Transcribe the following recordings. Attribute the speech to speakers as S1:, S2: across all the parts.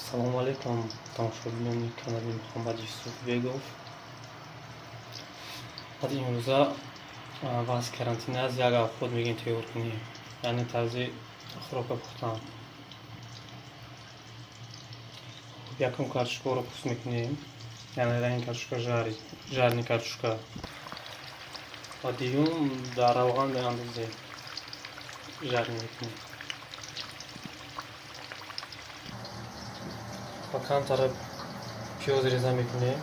S1: Assalomu alaykum tomoshabinlarning kanali Muhammad Yusufbekov. Hadi imroza ba'zi karantina از یک خود میگیم تیور کنیم، یعنی توزیع خوراک پختن. یکم کارشکو رو پخت میکنیم، یعنی رنگ کارشکو جارنی کارشکو و دیگم در روغن به اندازه جارنی میکنیم و کم طرف پیاز ریزه میکنیم.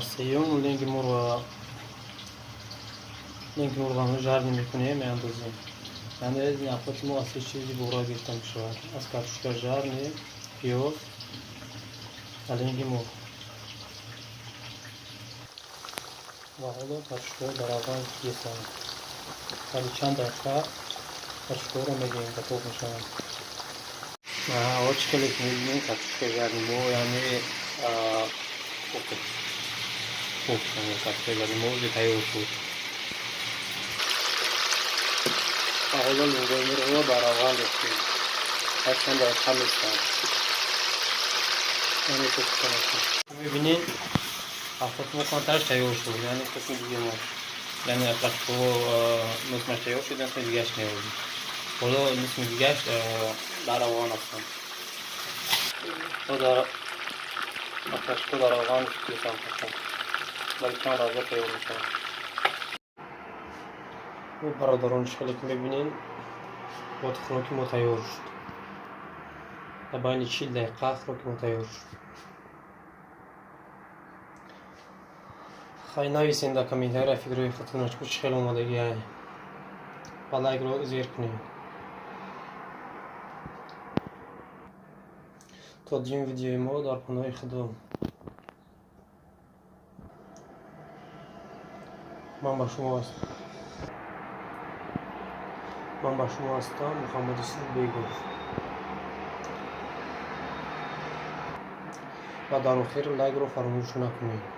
S1: سیوم لنگ مرغ رو جارنی میکنیم اندازه، یعنی از نفت ما اصلی چیزی بورا گرفتم شود از کارشکو جارنی پیاز و لنگ مرغ و حالا کارشکو در روغن میسازیم. ولی چند دقیقه کارشکو رو میگیم که پخت میشود. آج کلیک می‌بینیم کارشکو جارنی مرغ یعنی پخت کارشکو جارنی مرغ تیار شد. حالا لنگ مرغ رو در روغن ریختیم و چند دقیقه میسازیم. یعنی پخت کنیم. می‌بینید افراد مکانترش تیار شد، یعنی قسم دیگه ما، یعنی کارشکو نصفش تیار شد، نصف دیگه‌اش می‌آوریم. حالا نصف دیگه‌اش در روغن هستم. در کارشکو در روغن می‌سازم ولی چند لحظه تیار می‌شود. و برادران شکلی که می‌بینید با خوراک ما تیار شد. در بین 40 دقیقه خوراک ما تیار شد. خیلی نویسین در کامنت‌ها فکر خودتون چه خیلی آمادگی هست و لایک رو زیر کنید. تا دیدن ویدیوی ما در پناه خدا. من با شما هستم محمد یوسفبکov و در آخر لایک رو فراموش نکنید.